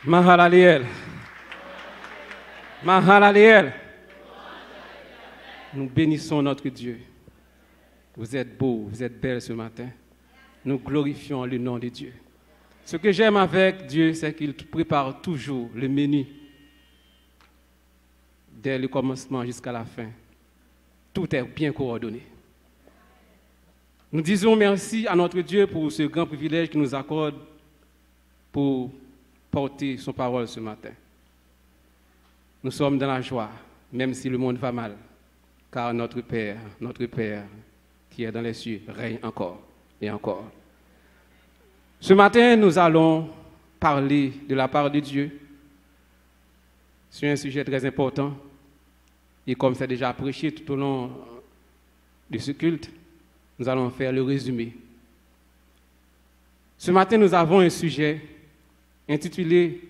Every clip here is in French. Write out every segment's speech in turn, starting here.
Mahalaliel. Mahalaliel. Nous bénissons notre Dieu. Vous êtes beaux, vous êtes belles ce matin. Nous glorifions le nom de Dieu. Ce que j'aime avec Dieu, c'est qu'il prépare toujours le menu dès le commencement jusqu'à la fin. Tout est bien coordonné. Nous disons merci à notre Dieu pour ce grand privilège qu'il nous accorde pour porter son parole ce matin. Nous sommes dans la joie, même si le monde va mal, car notre Père, qui est dans les cieux, règne encore et encore. Ce matin, nous allons parler de la part de Dieu sur un sujet très important. Et comme c'est déjà prêché tout au long de ce culte, nous allons faire le résumé. Ce matin, nous avons un sujet intitulé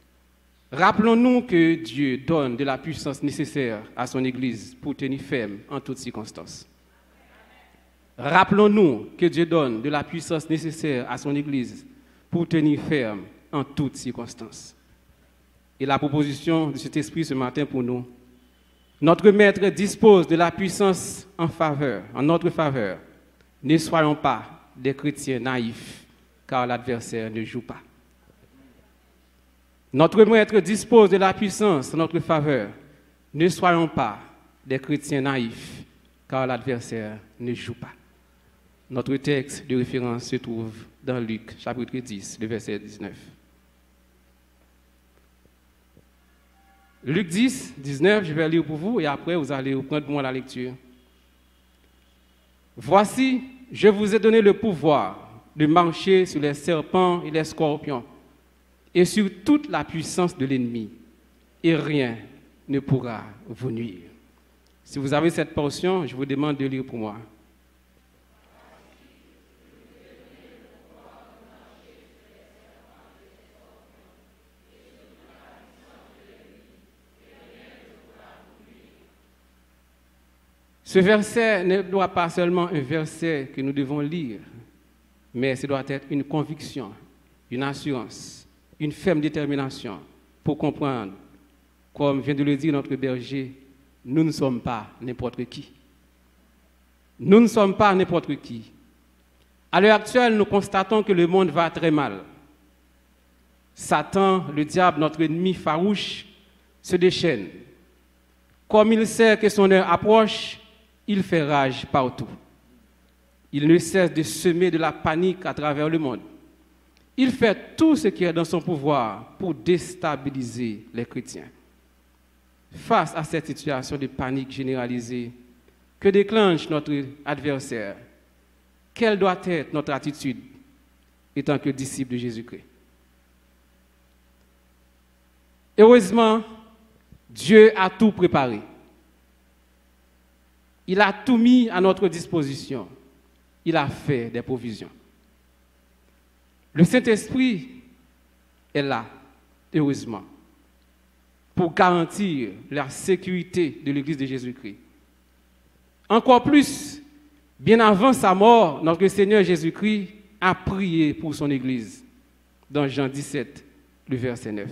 « Rappelons-nous que Dieu donne de la puissance nécessaire à son Église pour tenir ferme en toutes circonstances. » Rappelons-nous que Dieu donne de la puissance nécessaire à son Église pour tenir ferme en toutes circonstances. Et la proposition de cet esprit ce matin pour nous, notre Maître dispose de la puissance en notre faveur. Ne soyons pas des chrétiens naïfs, car l'adversaire ne joue pas. Notre Maître dispose de la puissance en notre faveur. Ne soyons pas des chrétiens naïfs, car l'adversaire ne joue pas. Notre texte de référence se trouve dans Luc, chapitre 10, le verset 19. Luc 10, 19, je vais lire pour vous et après vous allez reprendre pour moi la lecture. Voici, je vous ai donné le pouvoir de marcher sur les serpents et les scorpions et sur toute la puissance de l'ennemi, et rien ne pourra vous nuire. Si vous avez cette portion, je vous demande de lire pour moi. Ce verset ne doit pas seulement un verset que nous devons lire, mais ce doit être une conviction, une assurance, une ferme détermination pour comprendre, comme vient de le dire notre berger, nous ne sommes pas n'importe qui. Nous ne sommes pas n'importe qui. À l'heure actuelle, nous constatons que le monde va très mal. Satan, le diable, notre ennemi farouche, se déchaîne. Comme il sait que son heure approche, il fait rage partout. Il ne cesse de semer de la panique à travers le monde. Il fait tout ce qui est dans son pouvoir pour déstabiliser les chrétiens. Face à cette situation de panique généralisée que déclenche notre adversaire, quelle doit être notre attitude étant que disciples de Jésus-Christ? Heureusement, Dieu a tout préparé. Il a tout mis à notre disposition. Il a fait des provisions. Le Saint-Esprit est là, heureusement, pour garantir la sécurité de l'Église de Jésus-Christ. Encore plus, bien avant sa mort, notre Seigneur Jésus-Christ a prié pour son Église, dans Jean 17, le verset 9.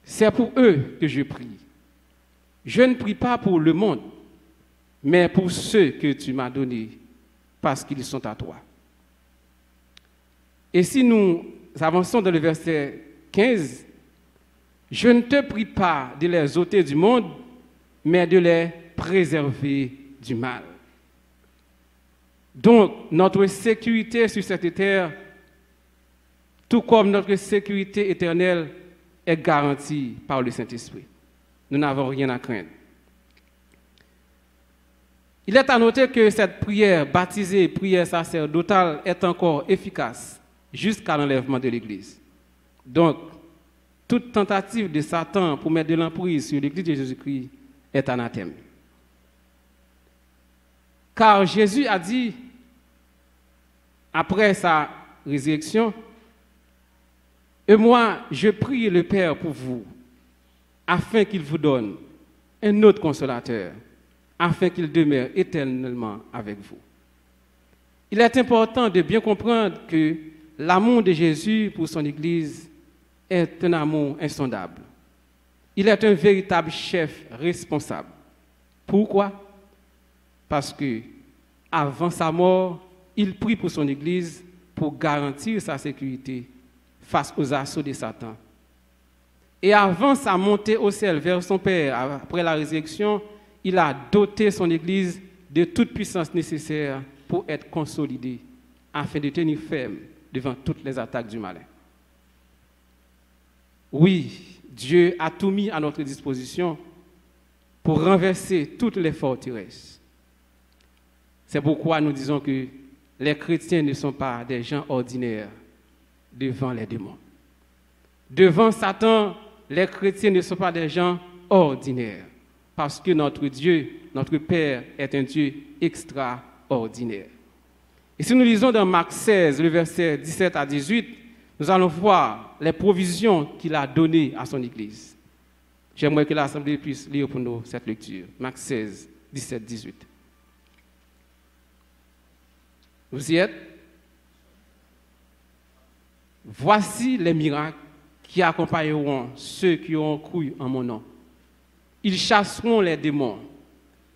C'est pour eux que je prie. Je ne prie pas pour le monde, mais pour ceux que tu m'as donnés, parce qu'ils sont à toi. Et si nous avançons dans le verset 15, je ne te prie pas de les ôter du monde, mais de les préserver du mal. Donc, notre sécurité sur cette terre, tout comme notre sécurité éternelle, est garantie par le Saint-Esprit. Nous n'avons rien à craindre. Il est à noter que cette prière, baptisée prière sacerdotale, est encore efficace jusqu'à l'enlèvement de l'Église. Donc, toute tentative de Satan pour mettre de l'emprise sur l'Église de Jésus-Christ est anathème. Car Jésus a dit, après sa résurrection, « Et moi, je prie le Père pour vous, afin qu'il vous donne un autre consolateur, afin qu'il demeure éternellement avec vous. » Il est important de bien comprendre que l'amour de Jésus pour son Église est un amour insondable. Il est un véritable chef responsable. Pourquoi? Parce que avant sa mort, il prie pour son Église pour garantir sa sécurité face aux assauts de Satan. Et avant sa montée au ciel vers son Père, après la résurrection, il a doté son Église de toute puissance nécessaire pour être consolidée, afin de tenir ferme devant toutes les attaques du malin. Oui, Dieu a tout mis à notre disposition pour renverser toutes les forteresses. C'est pourquoi nous disons que les chrétiens ne sont pas des gens ordinaires devant les démons. Devant Satan, les chrétiens ne sont pas des gens ordinaires, parce que notre Dieu, notre Père, est un Dieu extraordinaire. Et si nous lisons dans Marc 16, le verset 17 à 18, nous allons voir les provisions qu'il a données à son Église. J'aimerais que l'Assemblée puisse lire pour nous cette lecture. Marc 16, 17, 18. Vous y êtes? Voici les miracles qui accompagneront ceux qui ont cru en mon nom. Ils chasseront les démons.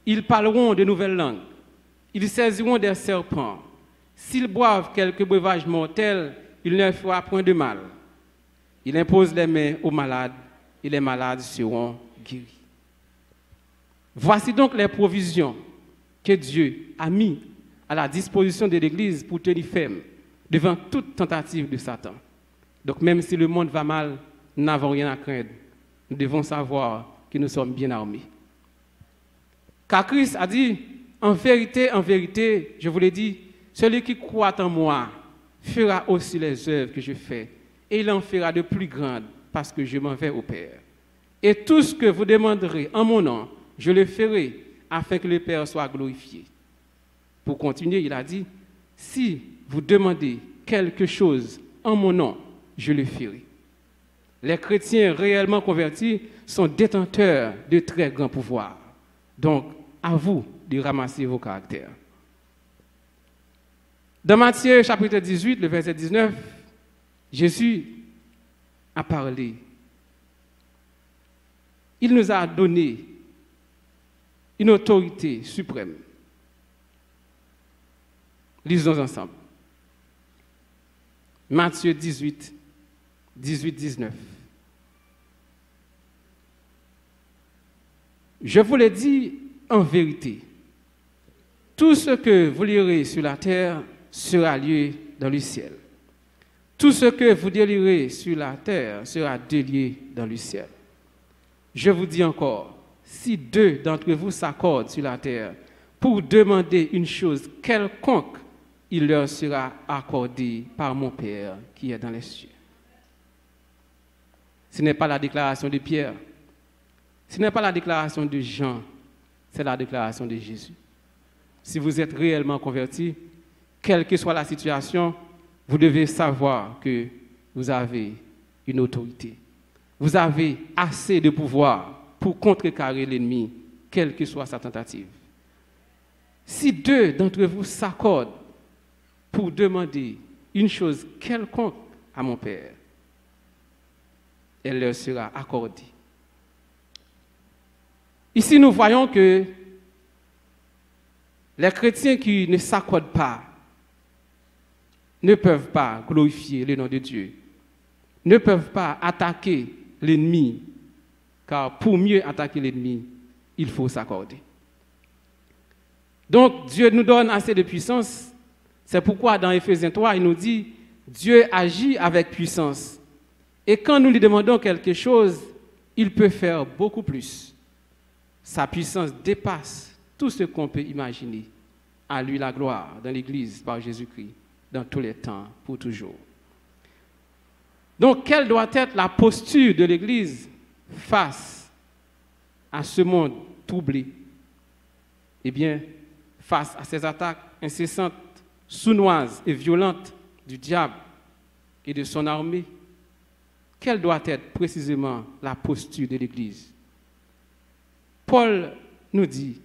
Ils parleront de nouvelles langues. Ils saisiront des serpents. S'ils boivent quelques breuvages mortels, il ne leur fera point de mal. Il impose les mains aux malades et les malades seront guéris. Voici donc les provisions que Dieu a mises à la disposition de l'Église pour tenir ferme devant toute tentative de Satan. Donc même si le monde va mal, nous n'avons rien à craindre. Nous devons savoir que nous sommes bien armés. Car Christ a dit, en vérité, je vous l'ai dit, celui qui croit en moi fera aussi les œuvres que je fais, et il en fera de plus grandes, parce que je m'en vais au Père. Et tout ce que vous demanderez en mon nom, je le ferai, afin que le Père soit glorifié. Pour continuer, il a dit, si vous demandez quelque chose en mon nom, je le ferai. Les chrétiens réellement convertis sont détenteurs de très grands pouvoirs. Donc, à vous de ramasser vos caractères. Dans Matthieu chapitre 18, le verset 19, Jésus a parlé. Il nous a donné une autorité suprême. Lisons ensemble. Matthieu 18, 19. Je vous l'ai dit en vérité, tout ce que vous lirez sur la terre sera lié dans le ciel. Tout ce que vous délirez sur la terre sera délié dans le ciel. Je vous dis encore, si deux d'entre vous s'accordent sur la terre pour demander une chose quelconque, il leur sera accordé par mon Père qui est dans les cieux. Ce n'est pas la déclaration de Pierre, ce n'est pas la déclaration de Jean, c'est la déclaration de Jésus. Si vous êtes réellement converti, quelle que soit la situation, vous devez savoir que vous avez une autorité. Vous avez assez de pouvoir pour contrecarrer l'ennemi, quelle que soit sa tentative. Si deux d'entre vous s'accordent pour demander une chose quelconque à mon Père, elle leur sera accordée. Ici, nous voyons que les chrétiens qui ne s'accordent pas ne peuvent pas glorifier le nom de Dieu, ne peuvent pas attaquer l'ennemi, car pour mieux attaquer l'ennemi, il faut s'accorder. Donc, Dieu nous donne assez de puissance. C'est pourquoi dans Éphésiens 3, il nous dit, Dieu agit avec puissance. Et quand nous lui demandons quelque chose, il peut faire beaucoup plus. Sa puissance dépasse tout ce qu'on peut imaginer. À lui la gloire dans l'Église par Jésus-Christ, dans tous les temps, pour toujours. Donc, quelle doit être la posture de l'Église face à ce monde troublé? Eh bien, face à ces attaques incessantes, sournoises et violentes du diable et de son armée, quelle doit être précisément la posture de l'Église? Paul nous dit,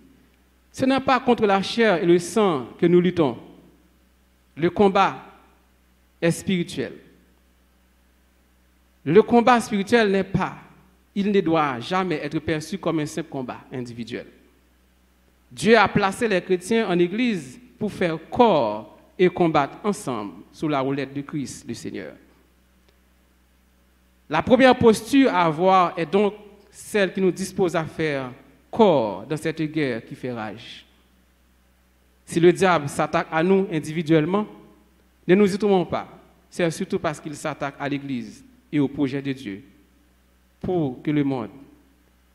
ce n'est pas contre la chair et le sang que nous luttons. Le combat est spirituel. Le combat spirituel il ne doit jamais être perçu comme un simple combat individuel. Dieu a placé les chrétiens en Église pour faire corps et combattre ensemble sous la houlette de Christ, le Seigneur. La première posture à avoir est donc celle qui nous dispose à faire corps dans cette guerre qui fait rage. Si le diable s'attaque à nous individuellement, ne nous y trompons pas. C'est surtout parce qu'il s'attaque à l'Église et au projet de Dieu pour que le monde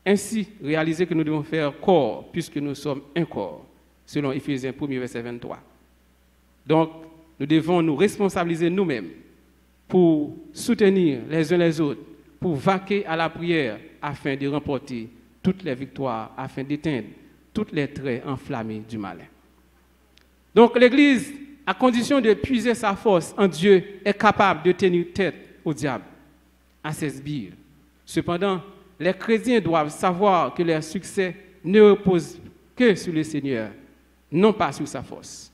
ainsi réaliser que nous devons faire corps puisque nous sommes un corps, selon Éphésiens 1, verset 23. Donc, nous devons nous responsabiliser nous-mêmes pour soutenir les uns les autres, pour vaquer à la prière afin de remporter toutes les victoires, afin d'éteindre toutes les traits enflammés du malin. Donc l'Église, à condition de puiser sa force en Dieu, est capable de tenir tête au diable, à ses sbires. Cependant, les chrétiens doivent savoir que leur succès ne repose que sur le Seigneur, non pas sur sa force.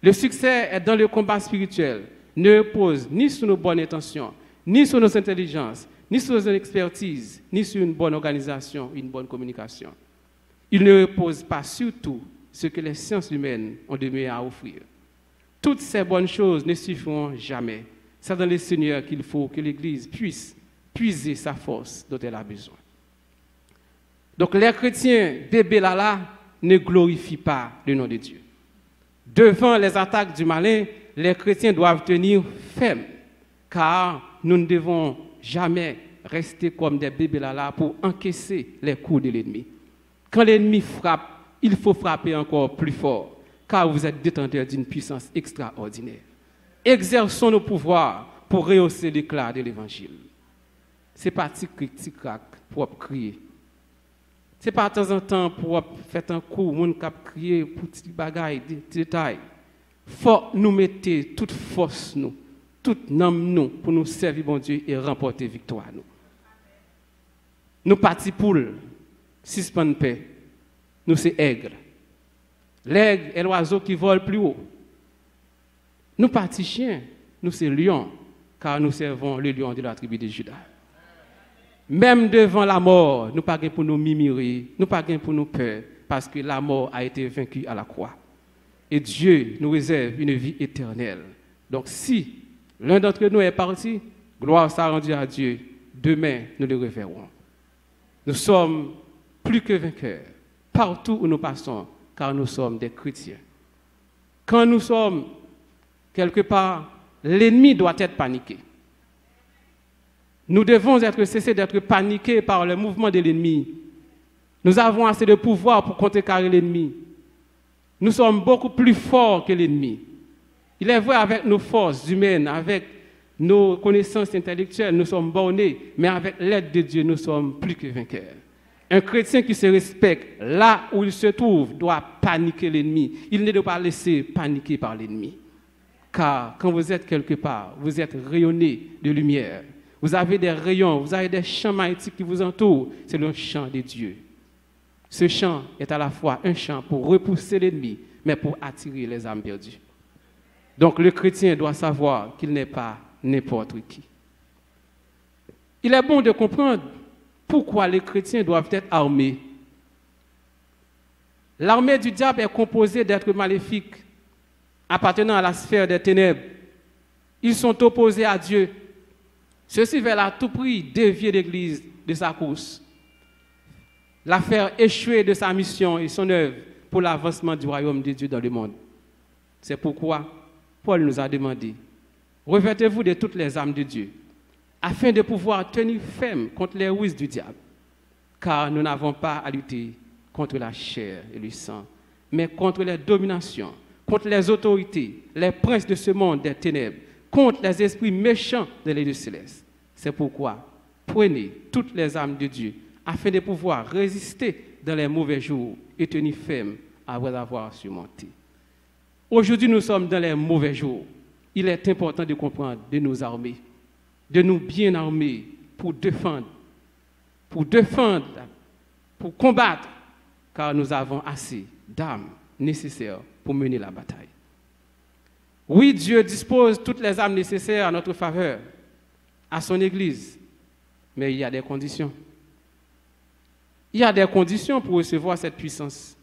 Le succès est dans le combat spirituel, ne repose ni sur nos bonnes intentions, ni sur nos intelligences, ni sur nos expertises, ni sur une bonne organisation, une bonne communication. Il ne repose pas sur tout ce que les sciences humaines ont de mieux à offrir. Toutes ces bonnes choses ne suffiront jamais. C'est dans le Seigneur qu'il faut que l'Église puisse puiser sa force dont elle a besoin. Donc les chrétiens, bébés là, ne glorifient pas le nom de Dieu. Devant les attaques du malin, les chrétiens doivent tenir ferme, car nous ne devons jamais rester comme des bébés là pour encaisser les coups de l'ennemi. Quand l'ennemi frappe, il faut frapper encore plus fort, car vous êtes détenteurs d'une puissance extraordinaire. Exerçons nos pouvoirs pour rehausser l'éclat de l'Évangile. Ce n'est pas tic-crac pour crier. Ce n'est pas de temps en temps pour faire un coup, moun k'ap crier pour petit bagaille, détail. Faut nous mettre toute force nous, toute âme nous pour nous servir bon Dieu et remporter victoire nous. Nous partis poules, suspend paix. Nous c'est aigre. L'aigle est l'oiseau qui vole plus haut. Nous partis chiens, nous c'est lion, car nous servons le lion de la tribu de Juda. Même devant la mort, nous ne pas pour nous mimirer, nous pas pour nous peur, parce que la mort a été vaincue à la croix. Et Dieu nous réserve une vie éternelle. Donc si l'un d'entre nous est parti, gloire soit rendue à Dieu. Demain, nous le reverrons. Nous sommes plus que vainqueurs, partout où nous passons, car nous sommes des chrétiens. Quand nous sommes quelque part, l'ennemi doit être paniqué. Nous devons cesser d'être paniqués par le mouvement de l'ennemi. Nous avons assez de pouvoir pour contrecarrer l'ennemi. Nous sommes beaucoup plus forts que l'ennemi. Il est vrai, avec nos forces humaines, avec nos connaissances intellectuelles, nous sommes bornés, mais avec l'aide de Dieu, nous sommes plus que vainqueurs. Un chrétien qui se respecte là où il se trouve doit paniquer l'ennemi. Il ne doit pas laisser paniquer par l'ennemi. Car quand vous êtes quelque part, vous êtes rayonné de lumière. Vous avez des rayons, vous avez des champs magnétiques qui vous entourent. C'est le champ de Dieu. Ce champ est à la fois un champ pour repousser l'ennemi, mais pour attirer les âmes perdues. Donc le chrétien doit savoir qu'il n'est pas n'importe qui. Il est bon de comprendre pourquoi les chrétiens doivent être armés. L'armée du diable est composée d'êtres maléfiques appartenant à la sphère des ténèbres. Ils sont opposés à Dieu. Ceux-ci veulent à tout prix dévier l'Église de sa course, la faire échouer de sa mission et son œuvre pour l'avancement du royaume de Dieu dans le monde. C'est pourquoi Paul nous a demandé, revêtez-vous de toutes les armes de Dieu, afin de pouvoir tenir ferme contre les ruses du diable, car nous n'avons pas à lutter contre la chair et le sang, mais contre les dominations, contre les autorités, les princes de ce monde des ténèbres, contre les esprits méchants de les lieux célestes. C'est pourquoi prenez toutes les armes de Dieu afin de pouvoir résister dans les mauvais jours et tenir ferme après avoir surmonté. Aujourd'hui, nous sommes dans les mauvais jours. Il est important de comprendre, de nous armer, de nous bien armer pour défendre, pour combattre, car nous avons assez d'armes nécessaires pour mener la bataille. Oui, Dieu dispose toutes les armes nécessaires à notre faveur, à son Église, mais il y a des conditions. Il y a des conditions pour recevoir cette puissance.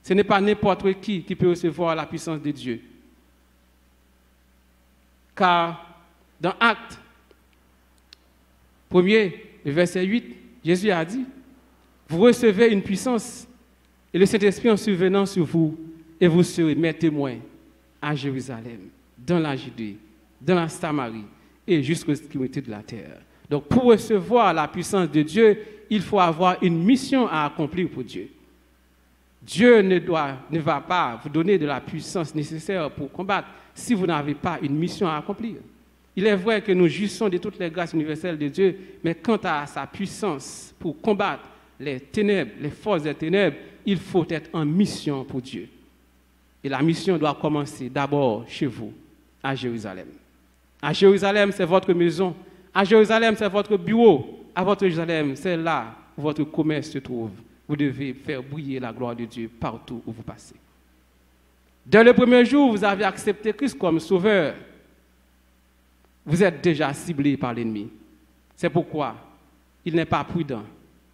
Ce n'est pas n'importe qui peut recevoir la puissance de Dieu. Car dans Actes 1er, le verset 8, Jésus a dit, vous recevez une puissance et le Saint-Esprit en survenant sur vous et vous serez mes témoins à Jérusalem, dans la Judée, dans la Samarie et jusqu'aux extrémités de la terre. Donc pour recevoir la puissance de Dieu, il faut avoir une mission à accomplir pour Dieu. Dieu ne va pas vous donner de la puissance nécessaire pour combattre si vous n'avez pas une mission à accomplir. Il est vrai que nous jouissons de toutes les grâces universelles de Dieu, mais quant à sa puissance pour combattre les ténèbres, les forces des ténèbres, il faut être en mission pour Dieu. Et la mission doit commencer d'abord chez vous, à Jérusalem. À Jérusalem, c'est votre maison. À Jérusalem, c'est votre bureau. À votre Jérusalem, c'est là où votre commerce se trouve. Vous devez faire briller la gloire de Dieu partout où vous passez. Dès le premier jour, vous avez accepté Christ comme sauveur. Vous êtes déjà ciblé par l'ennemi. C'est pourquoi il n'est pas prudent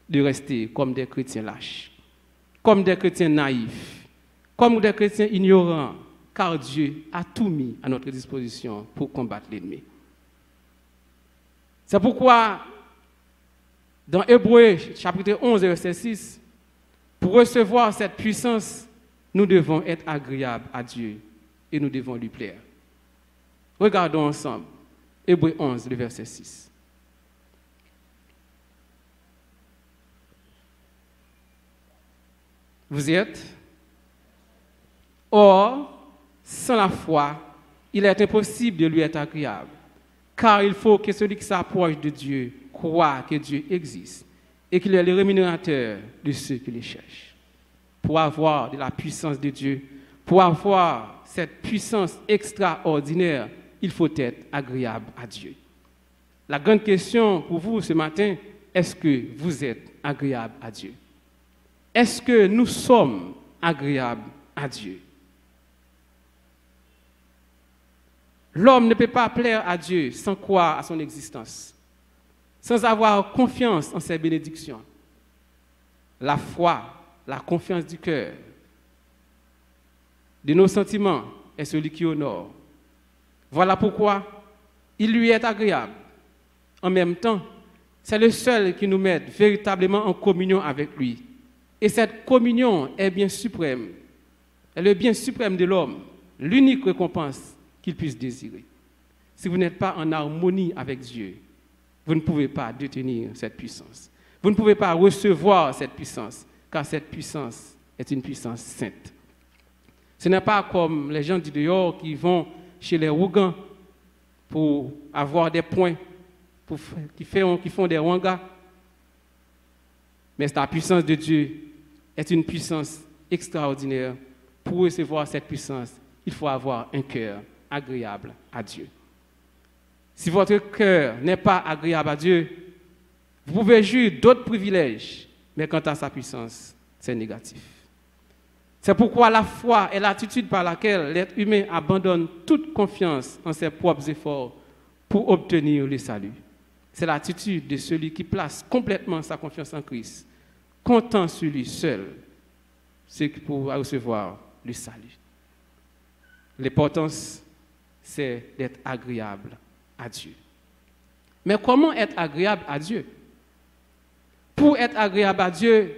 de rester comme des chrétiens lâches, comme des chrétiens naïfs, comme des chrétiens ignorants, car Dieu a tout mis à notre disposition pour combattre l'ennemi. C'est pourquoi, dans Hébreux, chapitre 11, verset 6, pour recevoir cette puissance, nous devons être agréables à Dieu et nous devons lui plaire. Regardons ensemble Hébreux 11, le verset 6. Vous y êtes? Or, sans la foi, il est impossible de lui être agréable, car il faut que celui qui s'approche de Dieu croit que Dieu existe et qu'il est le rémunérateur de ceux qui le cherchent. Pour avoir de la puissance de Dieu, pour avoir cette puissance extraordinaire, il faut être agréable à Dieu. La grande question pour vous ce matin, est-ce que vous êtes agréable à Dieu? Est-ce que nous sommes agréables à Dieu? L'homme ne peut pas plaire à Dieu sans croire à son existence, sans avoir confiance en ses bénédictions. La foi, la confiance du cœur, de nos sentiments est celui qui honore. Voilà pourquoi il lui est agréable. En même temps, c'est le seul qui nous met véritablement en communion avec lui. Et cette communion est bien suprême. Elle est le bien suprême de l'homme, l'unique récompense qu'il puisse désirer. Si vous n'êtes pas en harmonie avec Dieu, vous ne pouvez pas détenir cette puissance. Vous ne pouvez pas recevoir cette puissance, car cette puissance est une puissance sainte. Ce n'est pas comme les gens du dehors qui vont chez les Rougans pour avoir des points, qui font des wangas. Mais la puissance de Dieu est une puissance extraordinaire. Pour recevoir cette puissance, il faut avoir un cœur agréable à Dieu. Si votre cœur n'est pas agréable à Dieu, vous pouvez jouir d'autres privilèges, mais quant à sa puissance, c'est négatif. C'est pourquoi la foi est l'attitude par laquelle l'être humain abandonne toute confiance en ses propres efforts pour obtenir le salut. C'est l'attitude de celui qui place complètement sa confiance en Christ, comptant sur lui seul, ce qui pourra recevoir le salut. L'importance, c'est d'être agréable à Dieu. Mais comment être agréable à Dieu? Pour être agréable à Dieu,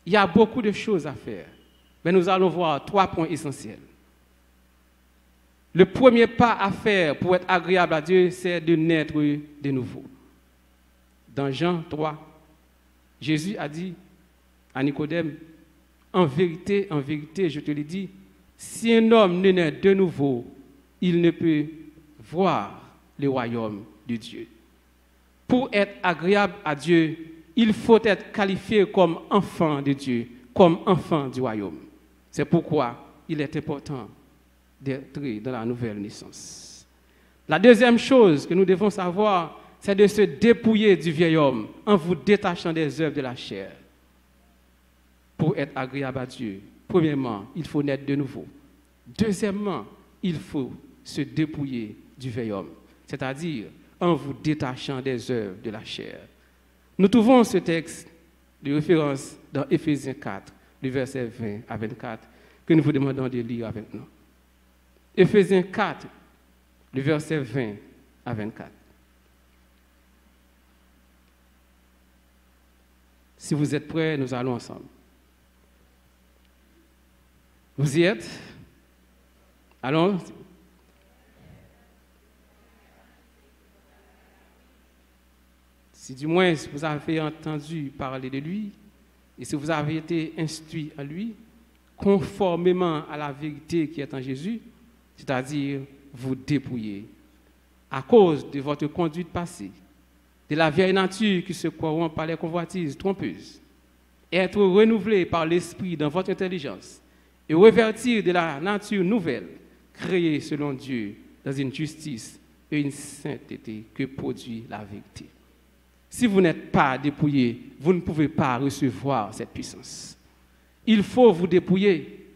il y a beaucoup de choses à faire. Mais nous allons voir 3 points essentiels. Le premier pas à faire pour être agréable à Dieu, c'est de naître de nouveau. Dans Jean 3, Jésus a dit à Nicodème, en vérité, je te le dis, si un homme ne naît de nouveau, il ne peut voir le royaume de Dieu. Pour être agréable à Dieu, il faut être qualifié comme enfant de Dieu, comme enfant du royaume. C'est pourquoi il est important d'être dans la nouvelle naissance. La deuxième chose que nous devons savoir, c'est de se dépouiller du vieil homme en vous détachant des œuvres de la chair. Pour être agréable à Dieu, premièrement, il faut naître de nouveau. Deuxièmement, il faut se dépouiller du vieil homme, c'est-à-dire en vous détachant des œuvres de la chair. Nous trouvons ce texte de référence dans Éphésiens 4, du verset 20 à 24, que nous vous demandons de lire avec nous. Éphésiens 4, du verset 20 à 24. Si vous êtes prêts, nous allons ensemble. Vous y êtes? Allons. Si du moins vous avez entendu parler de lui, et si vous avez été instruit à lui, conformément à la vérité qui est en Jésus, c'est-à-dire vous dépouiller, à cause de votre conduite passée, de la vieille nature qui se corrompt par les convoitises trompeuses, être renouvelé par l'esprit dans votre intelligence, et revêtir de la nature nouvelle, créée selon Dieu dans une justice et une sainteté que produit la vérité. Si vous n'êtes pas dépouillé, vous ne pouvez pas recevoir cette puissance. Il faut vous dépouiller.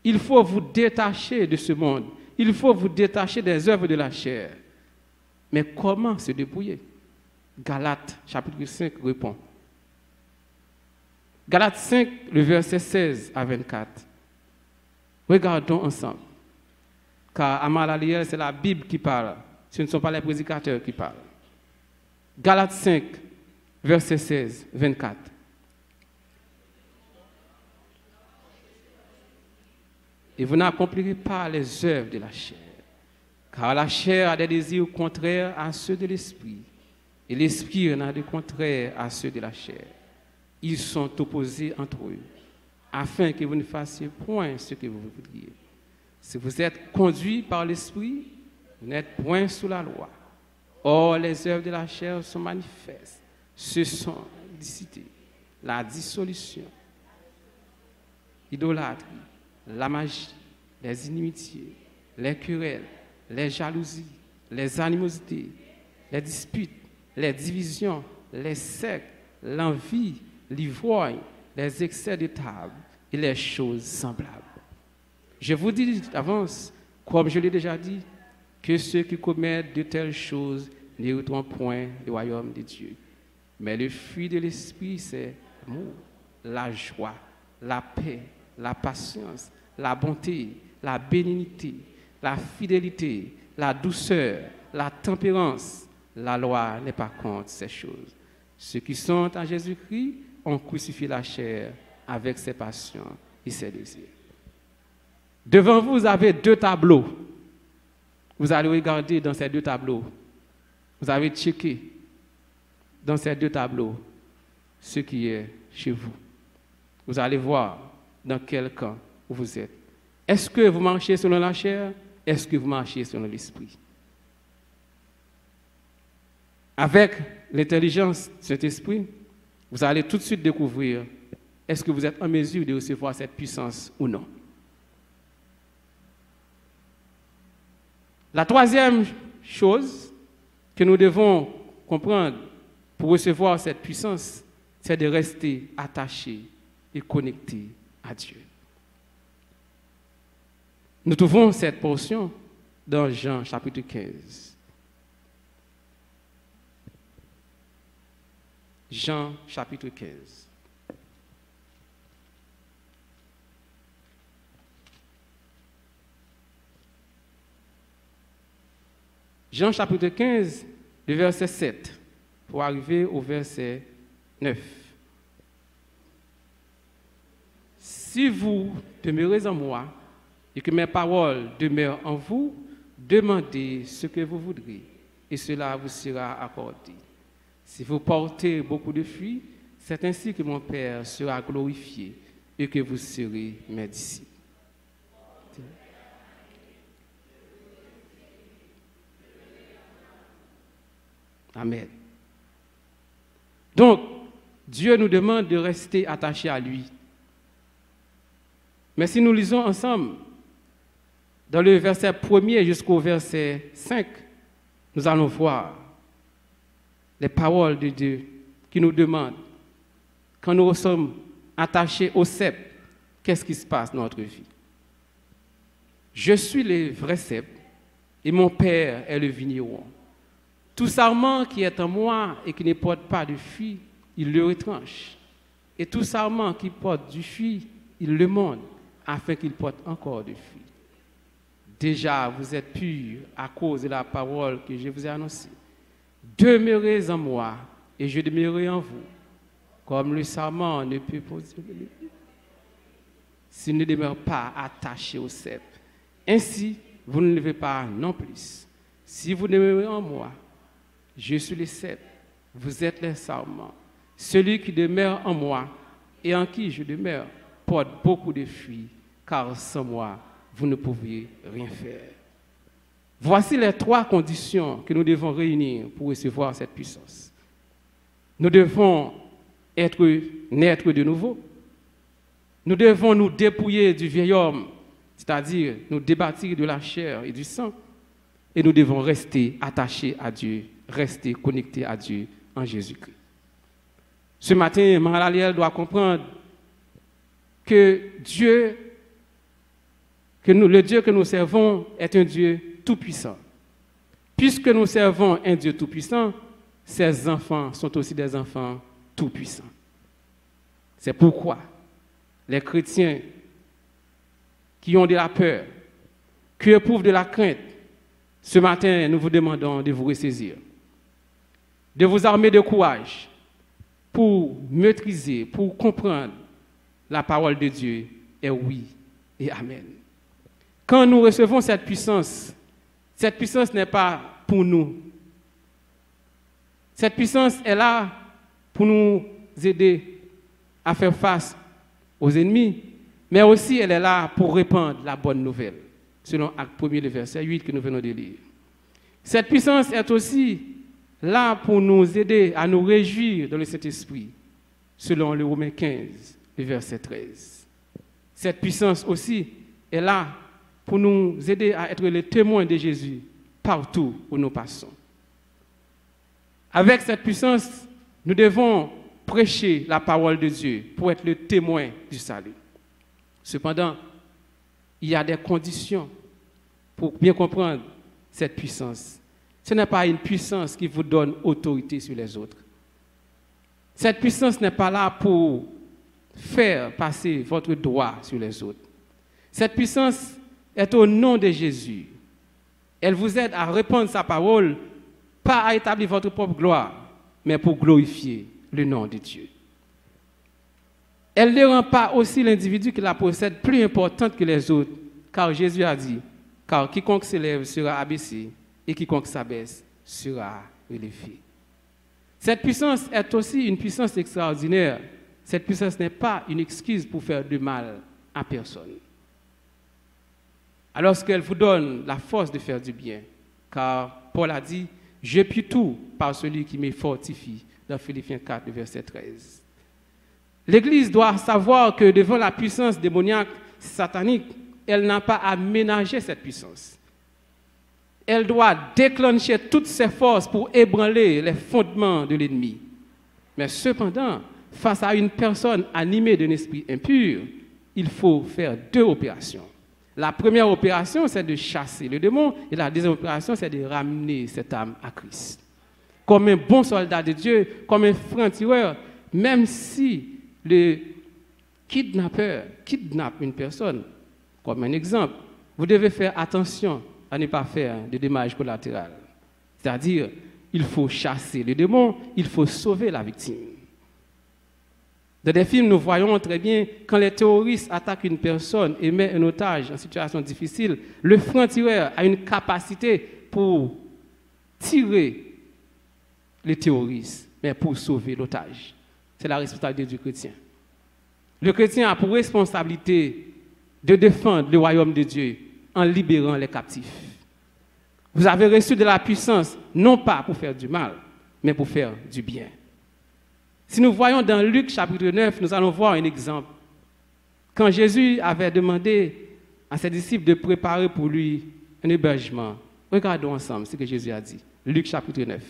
Il faut vous détacher de ce monde. Il faut vous détacher des œuvres de la chair. Mais comment se dépouiller? Galates, chapitre 5, répond. Galates 5, le verset 16 à 24. Regardons ensemble. Car à Malaliel, c'est la Bible qui parle. Ce ne sont pas les prédicateurs qui parlent. Galates 5, verset 16, 24. Et vous n'accomplirez pas les œuvres de la chair, car la chair a des désirs contraires à ceux de l'esprit, et l'esprit en a des contraires à ceux de la chair. Ils sont opposés entre eux, afin que vous ne fassiez point ce que vous voudriez. Si vous êtes conduits par l'esprit, vous n'êtes point sous la loi. Or, les œuvres de la chair sont manifestes. Ce sont l'indicité, la dissolution, l'idolâtrie, la magie, les inimitiés, les querelles, les jalousies, les animosités, les disputes, les divisions, les sectes, l'envie, l'ivrogne, les excès de table et les choses semblables. Je vous dis d'avance, comme je l'ai déjà dit, que ceux qui commettent de telles choses n'hériteront point le royaume de Dieu. Mais le fruit de l'esprit, c'est l'amour, la joie, la paix, la patience, la bonté, la bénignité, la fidélité, la douceur, la tempérance. La loi n'est pas contre ces choses. Ceux qui sont en Jésus-Christ ont crucifié la chair avec ses passions et ses désirs. Devant vous, vous avez deux tableaux. Vous allez regarder dans ces deux tableaux. Vous avez checké dans ces deux tableaux ce qui est chez vous. Vous allez voir dans quel camp vous êtes. Est-ce que vous marchez selon la chair? Est-ce que vous marchez selon l'esprit? Avec l'intelligence de cet esprit, vous allez tout de suite découvrir est-ce que vous êtes en mesure de recevoir cette puissance ou non. La troisième chose que nous devons comprendre pour recevoir cette puissance, c'est de rester attaché et connecté à Dieu. Nous trouvons cette portion dans Jean chapitre 15. Jean chapitre 15. Jean chapitre 15, le verset 7, pour arriver au verset 9. Si vous demeurez en moi et que mes paroles demeurent en vous, demandez ce que vous voudrez et cela vous sera accordé. Si vous portez beaucoup de fruits, c'est ainsi que mon Père sera glorifié et que vous serez mes disciples. Amen. Donc, Dieu nous demande de rester attachés à lui. Mais si nous lisons ensemble, dans le verset 1er jusqu'au verset 5, nous allons voir les paroles de Dieu qui nous demandent, quand nous sommes attachés au sceptre, qu'est-ce qui se passe dans notre vie? Je suis le vrai cep, et mon Père est le vigneron. Tout sarment qui est en moi et qui ne porte pas de fruit, il le retranche. Et tout sarment qui porte du fruit, il le monte, afin qu'il porte encore du fruit. Déjà, vous êtes purs à cause de la parole que je vous ai annoncée. Demeurez en moi, et je demeurerai en vous, comme le sarment ne peut posséder s'il ne demeure pas attaché au cep. Ainsi, vous ne levez pas non plus. Si vous demeurez en moi, je suis le cep, vous êtes les sarments. Celui qui demeure en moi et en qui je demeure porte beaucoup de fruits, car sans moi, vous ne pouvez rien faire. Voici les 3 conditions que nous devons réunir pour recevoir cette puissance. Nous devons naître de nouveau. Nous devons nous dépouiller du vieil homme, c'est-à-dire nous débattir de la chair et du sang. Et nous devons rester attachés à Dieu, rester connectés à Dieu en Jésus-Christ. Ce matin, Marie-Aliel doit comprendre que le Dieu que nous servons est un Dieu tout-puissant. Puisque nous servons un Dieu tout-puissant, ses enfants sont aussi des enfants tout-puissants. C'est pourquoi les chrétiens qui ont de la peur, qui éprouvent de la crainte, ce matin, nous vous demandons de vous ressaisir, de vous armer de courage pour maîtriser, pour comprendre la parole de Dieu est oui et amen. Quand nous recevons cette puissance n'est pas pour nous. Cette puissance est là pour nous aider à faire face aux ennemis, mais aussi elle est là pour répandre la bonne nouvelle, selon Acte 1er, le verset 8 que nous venons de lire. Cette puissance est aussi là pour nous aider à nous réjouir dans le Saint-Esprit, selon le Romains 15, le verset 13. Cette puissance aussi est là pour nous aider à être les témoins de Jésus partout où nous passons. Avec cette puissance, nous devons prêcher la parole de Dieu pour être le témoin du salut. Cependant, il y a des conditions pour bien comprendre cette puissance. Ce n'est pas une puissance qui vous donne autorité sur les autres. Cette puissance n'est pas là pour faire passer votre droit sur les autres. Cette puissance est au nom de Jésus. Elle vous aide à répandre sa parole, pas à établir votre propre gloire, mais pour glorifier le nom de Dieu. Elle ne rend pas aussi l'individu qui la possède plus importante que les autres, car Jésus a dit, car quiconque s'élève sera abaissé, et quiconque s'abaisse sera élevé. Cette puissance est aussi une puissance extraordinaire. Cette puissance n'est pas une excuse pour faire du mal à personne. Alors qu'elle vous donne la force de faire du bien, car Paul a dit, « Je puis tout par celui qui me fortifie » dans Philippiens 4, verset 13. L'Église doit savoir que devant la puissance démoniaque satanique, elle n'a pas à ménager cette puissance. Elle doit déclencher toutes ses forces pour ébranler les fondements de l'ennemi. Mais cependant, face à une personne animée d'un esprit impur, il faut faire 2 opérations. La première opération, c'est de chasser le démon, et la deuxième opération, c'est de ramener cette âme à Christ. Comme un bon soldat de Dieu, comme un franc-tireur, même si le kidnappeur kidnappe une personne, comme un exemple, vous devez faire attention à ne pas faire de dommages collatéraux. C'est-à-dire, il faut chasser le démon, il faut sauver la victime. Dans des films, nous voyons très bien quand les terroristes attaquent une personne et mettent un otage en situation difficile, le franc-tireur a une capacité pour tirer les terroristes, mais pour sauver l'otage. C'est la responsabilité du chrétien. Le chrétien a pour responsabilité de défendre le royaume de Dieu en libérant les captifs. Vous avez reçu de la puissance, non pas pour faire du mal, mais pour faire du bien. Si nous voyons dans Luc chapitre 9, nous allons voir un exemple. Quand Jésus avait demandé à ses disciples de préparer pour lui un hébergement, regardons ensemble ce que Jésus a dit. Luc chapitre 9.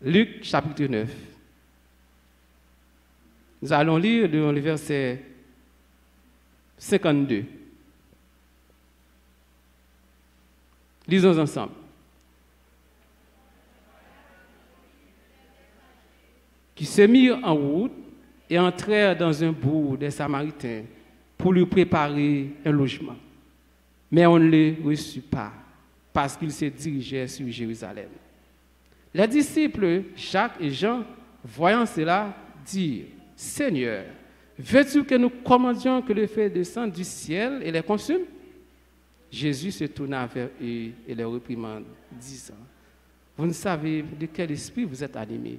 Luc chapitre 9. Nous allons lire le verset 52. Lisons ensemble. Qui se mirent en route et entrèrent dans un bourg des Samaritains pour lui préparer un logement. Mais on ne les reçut pas, parce qu'ils se dirigeaient sur Jérusalem. Les disciples, Jacques et Jean, voyant cela, dirent, « Seigneur, veux-tu que nous commandions que le feu descende du ciel et les consume ?» Jésus se tourna vers eux et les réprimanda, disant, « Vous ne savez de quel esprit vous êtes animés,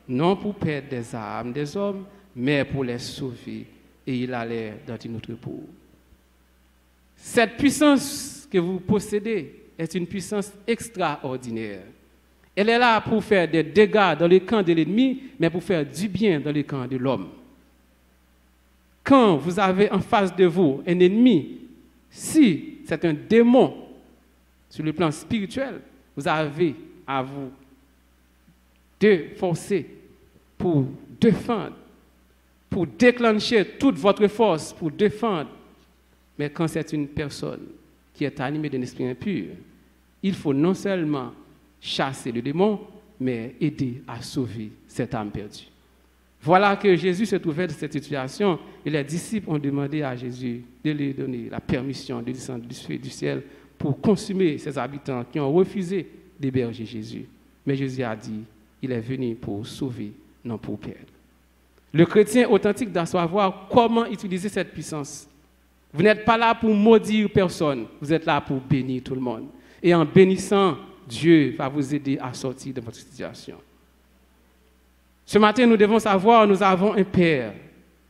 non pour perdre des âmes des hommes, mais pour les sauver. » Et il allait dans une autre bourg. Cette puissance que vous possédez est une puissance extraordinaire. Elle est là pour faire des dégâts dans le camp de l'ennemi, mais pour faire du bien dans le camp de l'homme. Quand vous avez en face de vous un ennemi, si c'est un démon sur le plan spirituel, vous avez à vous forcer pour défendre, pour déclencher toute votre force pour défendre. Mais quand c'est une personne qui est animée d'un esprit impur, il faut non seulement chasser le démon, mais aider à sauver cette âme perdue. Voilà que Jésus se trouvait dans cette situation et les disciples ont demandé à Jésus de lui donner la permission de descendre du feu du ciel pour consumer ses habitants qui ont refusé d'héberger Jésus. Mais Jésus a dit, il est venu pour sauver, non pour perdre. Le chrétien authentique doit savoir comment utiliser cette puissance. Vous n'êtes pas là pour maudire personne, vous êtes là pour bénir tout le monde. Et en bénissant, Dieu va vous aider à sortir de votre situation. Ce matin, nous devons savoir, nous avons un Père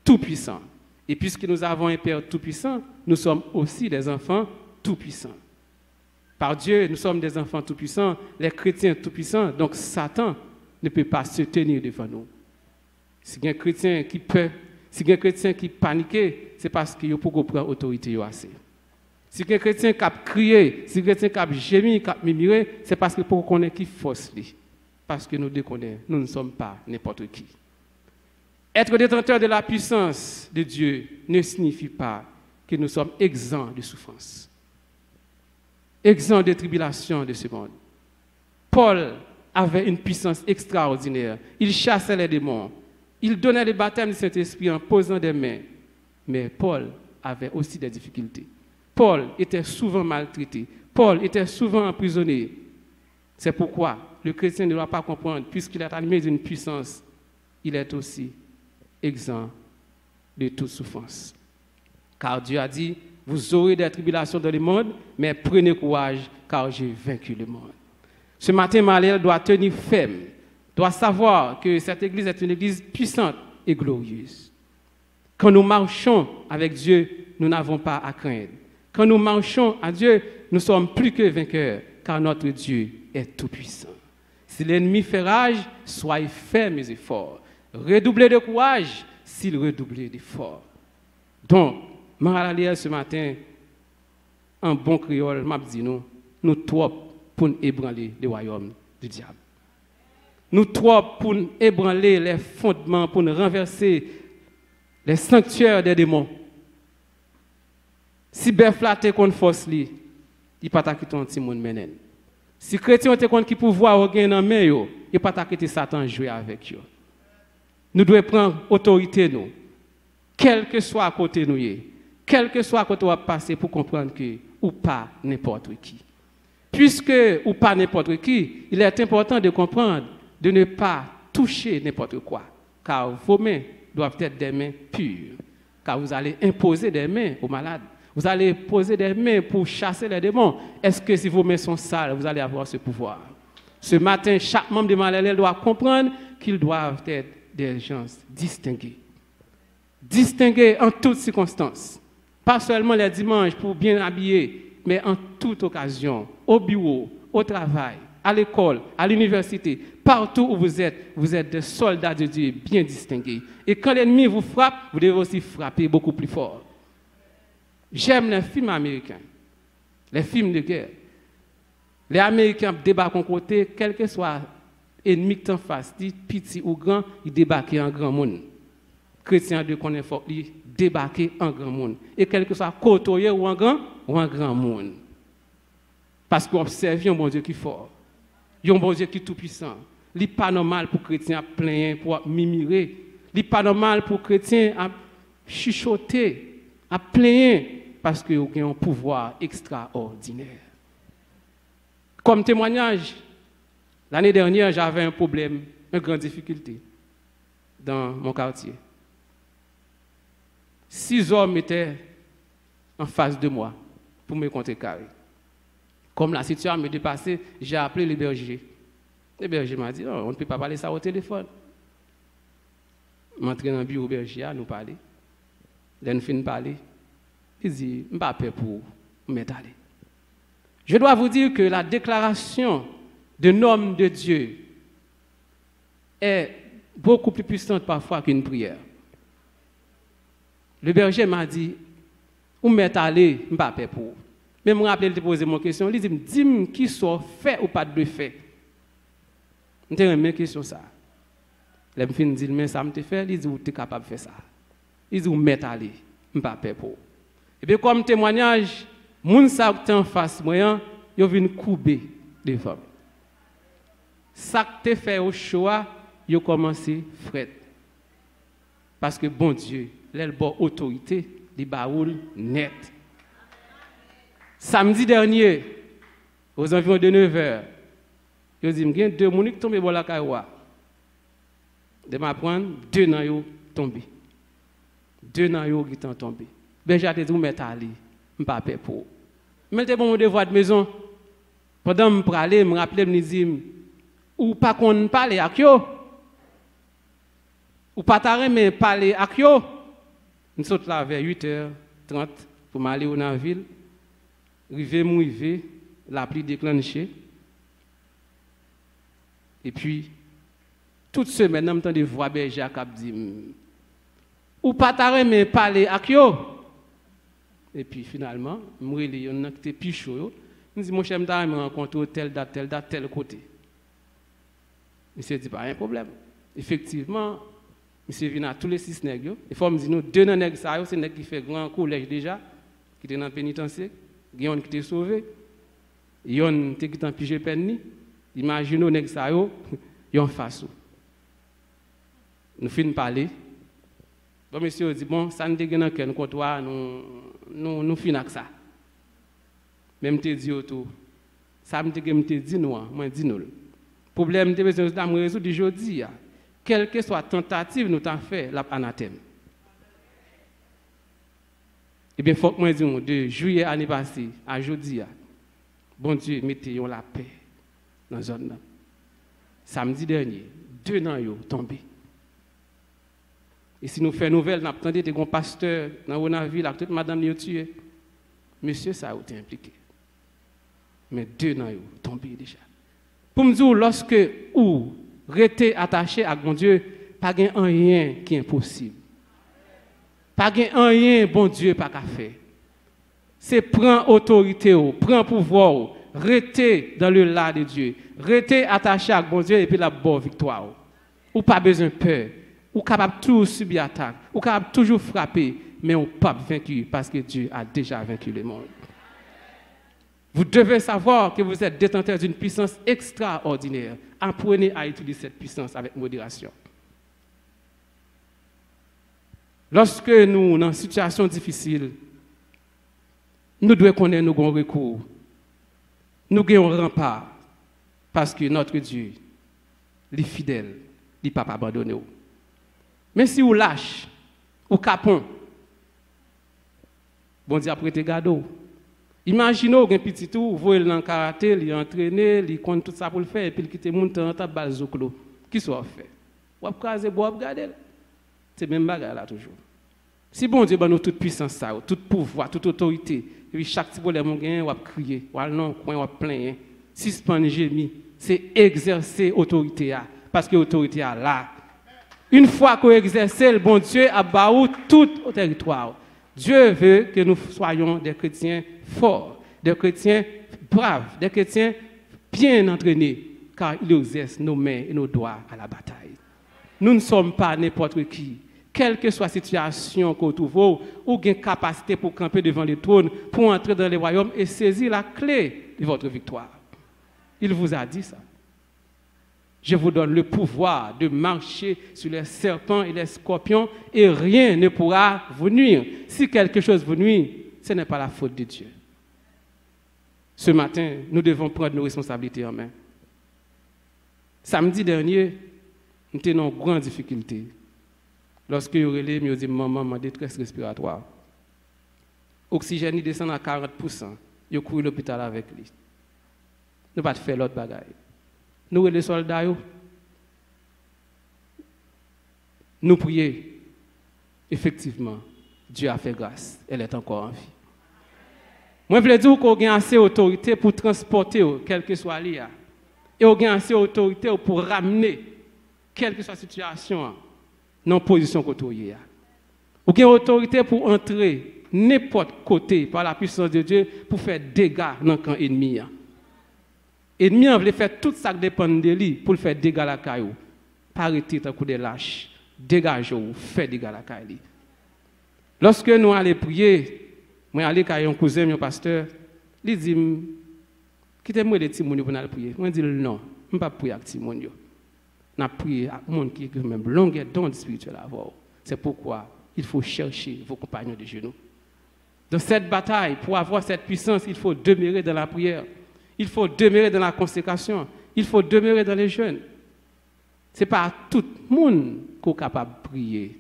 tout-puissant. Et puisque nous avons un Père tout-puissant, nous sommes aussi des enfants tout-puissants. Par Dieu, nous sommes des enfants tout-puissants, les chrétiens tout-puissants, donc Satan ne peut pas se tenir devant nous. Si il y a un chrétien qui peut, si il y a un chrétien qui panique, c'est parce qu'il faut qu'on prenne autorité assez. Si il y a un chrétien qui a crié, si il y a un chrétien qui a gémi, qui a murmuré, c'est parce qu'il faut qu'on connaisse qui force lui. Parce que nous déconnons, nous ne sommes pas n'importe qui. Être détenteur de la puissance de Dieu ne signifie pas que nous sommes exempts de souffrance, exempts de tribulation de ce monde. Paul avait une puissance extraordinaire. Il chassait les démons. Il donnait le baptême du Saint-Esprit en posant des mains. Mais Paul avait aussi des difficultés. Paul était souvent maltraité. Paul était souvent emprisonné. C'est pourquoi le chrétien ne doit pas comprendre, puisqu'il est animé d'une puissance, il est aussi exempt de toute souffrance. Car Dieu a dit, vous aurez des tribulations dans le monde, mais prenez courage, car j'ai vaincu le monde. Ce matin, Marielle doit tenir ferme, doit savoir que cette église est une église puissante et glorieuse. Quand nous marchons avec Dieu, nous n'avons pas à craindre. Quand nous marchons à Dieu, nous sommes plus que vainqueurs, car notre Dieu est tout-puissant. Si l'ennemi fait rage, soyez fermes et forts. Redoublez de courage s'il redoublait d'efforts. Donc, Marielle, ce matin, en bon créole, m'a dit nous trop pour ébranler le royaume du diable. Nous trop pour ébranler les fondements, pour renverser les sanctuaires des démons. Si bien flatté qu'on force lui, il pas t'acquitter un petit monde menen. Si chrétien te compte qui pouvoir au gain dans main yo, il pas t'acquitter Satan jouer avec yo. Nous devons prendre autorité nous. Quel que soit à côté nous, quel que soit à côté où passer pour comprendre que ou pas n'importe qui. Puisque ou pas n'importe qui, il est important de comprendre de ne pas toucher n'importe quoi, car vos mains doivent être des mains pures, car vous allez imposer des mains aux malades, vous allez poser des mains pour chasser les démons. Est-ce que si vos mains sont sales, vous allez avoir ce pouvoir? Ce matin, chaque membre de Malélèle doit comprendre qu'ils doivent être des gens distingués. Distingués en toutes circonstances. Pas seulement les dimanches pour bien habiller, mais en toute occasion, au bureau, au travail, à l'école, à l'université, partout où vous êtes des soldats de Dieu bien distingués. Et quand l'ennemi vous frappe, vous devez aussi frapper beaucoup plus fort. J'aime les films américains, les films de guerre. Les Américains débarquent en côté, quel que soit l'ennemi qui en face, petit ou grand, ils débarquent en grand monde. chrétien de connaître faut débarquer en grand monde. Et quel que soit côtoyer ou en grand monde. Parce qu'on observe un bon Dieu qui est fort. Un bon Dieu qui est tout puissant. Il n'est pas normal pour chrétien à plaindre, pour mimirer. Il n'est pas normal pour chrétien à chuchoter, à plaindre, parce qu'il y a un pouvoir extraordinaire. Comme témoignage, l'année dernière, j'avais un problème, une grande difficulté dans mon quartier. 6 hommes étaient en face de moi pour me compter carré. Comme la situation me dépassait, j'ai appelé le berger. Le berger m'a dit, oh, on ne peut pas parler ça au téléphone. Je suis entré dans le bureau berger, nous parler. Là, nous finissons de parler. Il dit, je ne suis pas peur pour m'étaler. Je dois vous dire que la déclaration d'un homme de Dieu est beaucoup plus puissante parfois qu'une prière. Le berger m'a dit, où m'étaler, je ne suis pas peur pour. Mais je me rappelle de poser mon question, il dit, dis-moi qui soit fait ou pas de fait. Je me remets question ça. Je me dis, mais ça me fait, il dit, tu es capable de faire ça. Il dit, où m'étaler, je ne suis pas peur pour. Et puis comme témoignage, les gens qui sont en face, ils viennent couper devant. Ça que tu fait au choix, ils ont commencé à fret. Parce que bon Dieu, l'autorité, autorité, les baoul net. Samedi dernier, aux environs de 9h, ils dit, il y a 2 personnes qui tombent dans la caïwa. De m'apprendre, 2 nan yo tombé. 2 nan yo qui sont tombés. Ben j'ai dit, vous mettez à aller, je ne pas peur pour. Mais c'est bon mon devoir de maison. Pendant que je parlais, je me rappelais, je me disais, ou pas qu'on parle avec yo, ou pas t'arrêter mais parler avec yo. Je saute là vers 8h30 pour m'aller dans la ville. Rivé, la pluie déclenchée. Et puis, toute semaine, je m'entends des voix berger qui disent, ou pas t'arrêter mais parler avec yo. Et puis finalement, je me suis dit, il y a des plus chaud. Je me dis, mon cher, je me rencontre telle date, tel côté. Monsieur dit, pas un problème. Effectivement, monsieur vient à tous les 6 nègres. Il faut me dire, nous, 2 nègres, c'est nègres qui fait grand collège déjà, qui étaient dans le pénitencier, qui ont été sauvés, ils ont été en pigé penni. Imaginez, nègres, ils ont face. Nous finissons par parler. Bon, monsieur dit, bon, ça ne dégaine qu'un comptoir, nous finissons avec ça. Même te dit autour. Ça me dit non, moi dis non. Problème de besoin de résoudre aujourd'hui. Quelle que soit tentative nous t'en fait l'anathème. Eh bien, il faut que moi dise de juillet année passée à aujourd'hui. Bon Dieu, mettez la paix dans la zone. Samedi dernier, 2 ans yo tombé. Et si nous faisons nouvelle, nous attendons des pasteurs dans la ville, avec toute madame qui tué. Monsieur, ça a été impliqué. Mais 2 ans tombé déjà. Pour me dire, lorsque vous restez attaché à mon Dieu, pas de rien qui est impossible. Pas de rien, bon Dieu, pas qu'à faire. C'est prendre autorité, prendre pouvoir, rester dans le là de Dieu, rester attaché à mon Dieu et puis la bonne victoire. Ou pas besoin de peur. Ou capable de toujours subir attaque, ou capable de toujours frapper, mais on pas vaincu parce que Dieu a déjà vaincu le monde. Vous devez savoir que vous êtes détenteur d'une puissance extraordinaire. Apprenez à utiliser cette puissance avec modération. Lorsque nous, dans une situation difficile, nous devons connaître nos bons recours. Nous avons un rempart parce que notre Dieu, il est fidèle, il ne peut pas abandonner. Mais si vous lâchez, ou capon, bon Dieu après te garde. Imaginez un petit tout, vous voyez dans le karaté, il entraîné, il compte tout ça pour le faire, et puis il quitte le monde dans ta balle zoklo. Qui soit fait? Vous avez crasé, vous avez regardé. C'est même bagarre là toujours. Si bon Dieu nous toute puissance, tout pouvoir, toute autorité, et puis chaque petit problème, vous avez crié, vous avez non, vous avez plaint, suspendre, gémir, c'est exercer l'autorité, parce que l'autorité est là. Une fois qu'on exerce, le bon Dieu a baou tout au territoire. Dieu veut que nous soyons des chrétiens forts, des chrétiens braves, des chrétiens bien entraînés, car il exerce nos mains et nos doigts à la bataille. Nous ne sommes pas n'importe qui. Quelle que soit la situation que vous trouvez, ou avez une capacité pour camper devant le trône, pour entrer dans les royaumes et saisir la clé de votre victoire. Il vous a dit ça. Je vous donne le pouvoir de marcher sur les serpents et les scorpions et rien ne pourra vous nuire. Si quelque chose vous nuit, ce n'est pas la faute de Dieu. Ce matin, nous devons prendre nos responsabilités en main. Samedi dernier, nous étions en grande difficulté. Lorsque je relais, je dis maman, ma détresse respiratoire. Oxygène descend à 40%. Je cours à l'hôpital avec lui. Nous ne pas faire l'autre bagaille. Nous les soldats, nous prions. Effectivement, Dieu a fait grâce. Elle est encore en vie. Moi, je veux dire qu'on a assez d'autorité pour transporter, quel que soit l'IA. Et on a assez d'autorité pour ramener, quelle que soit la situation, dans la position qu'on est. On a autorité pour entrer n'importe côté par la puissance de Dieu pour faire des dégâts dans le camp ennemi. L'ennemi veut faire tout ça qui dépend de lui pour faire des dégâts à la caillou. Pas arrêter un coup de lâche. Dégagez-vous, faites des dégâts à la caillou. Lorsque nous allons prier, moi, aller avec un cousin, mon pasteur, il dit, quittez-moi les petits gens pour aller prier. Moi, je dis, non, je ne vais pas prier avec les petits gens. Je prie avec les gens qui ont même longueur d'onde spirituelle à avoir. C'est pourquoi il faut chercher vos compagnons de genoux. Dans cette bataille, pour avoir cette puissance, il faut demeurer dans la prière. Il faut demeurer dans la consécration. Il faut demeurer dans les jeûnes. Ce n'est pas tout le monde qui est capable de prier.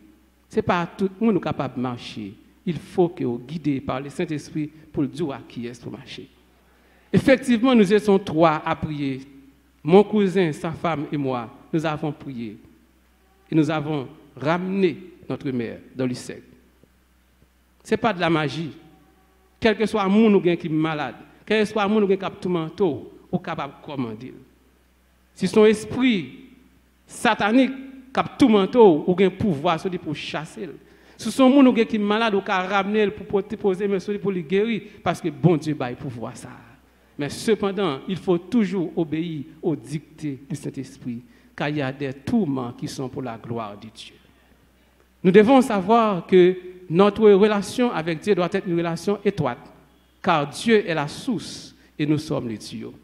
Ce n'est pas tout le monde qui est capable de marcher. Il faut que vous guidez par le Saint-Esprit pour le dire à qui est pour marcher. Effectivement, nous étions 3 à prier. Mon cousin, sa femme et moi, nous avons prié. Et nous avons ramené notre mère dans le sec. Ce n'est pas de la magie. Quel que soit le monde qui est malade, quel que soit le monde qui est tout manteau, ou capable de commander. Si son esprit satanique cap tout manteau, ou un pouvoir pour chasser. Si son monde qui est malade, ou capable ramener pour poser mais pour le guérir, parce que bon Dieu a le pouvoir ça. Mais cependant, il faut toujours obéir aux dictées du Saint-Esprit, car il y a des tourments qui sont pour la gloire de Dieu. Nous devons savoir que notre relation avec Dieu doit être une relation étroite, car Dieu est la source et nous sommes les tuyaux.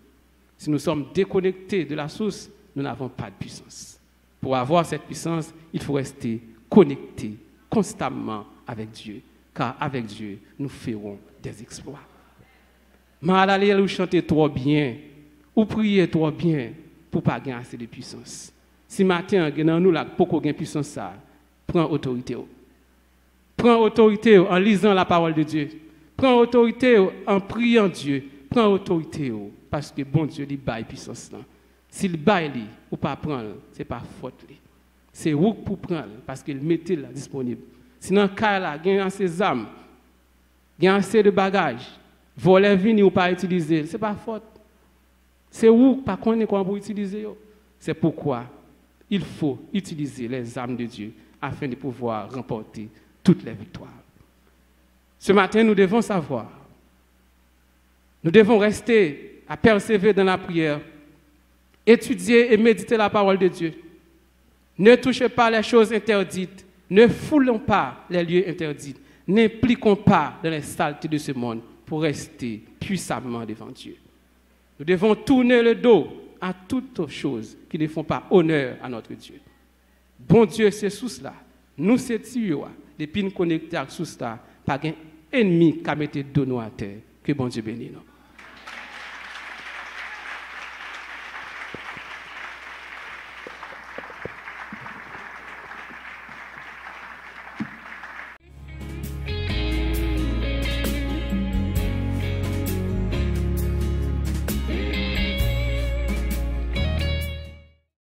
Si nous sommes déconnectés de la source, nous n'avons pas de puissance. Pour avoir cette puissance, il faut rester connecté constamment avec Dieu, car avec Dieu, nous ferons des exploits. Malallez ou chanter trop bien, ou prier trop bien, pour ne pas gagner assez de puissance. Si matin, nous là, pour qu'on gagne puissance, ça, prends autorité. Prends autorité en lisant la parole de Dieu. Prends autorité en priant Dieu. Prends autorité parce que bon Dieu lui baille puissance. S'il baille lui, ou pas prendre, ce n'est pas faute lui. C'est vous pour prendre parce qu'il mettait là disponible. Sinon, quand là, il y a assez d'âmes, il y a assez de bagages. Voler vini ou pas utiliser, ce n'est pas faute. C'est vous pas connaître comment utiliser. C'est pourquoi il faut utiliser les âmes de Dieu afin de pouvoir remporter toutes les victoires. Ce matin, nous devons savoir, nous devons rester à persévérer dans la prière, étudier et méditer la parole de Dieu. Ne touchez pas les choses interdites, ne foulons pas les lieux interdits, n'impliquons pas dans les saletés de ce monde pour rester puissamment devant Dieu. Nous devons tourner le dos à toutes choses qui ne font pas honneur à notre Dieu. Bon Dieu, c'est sous cela. Nous, c'est tuyau. Depuis nous connecter avec sous cela, pas un ennemi qui a mis de nous à terre. Que bon Dieu bénisse nous.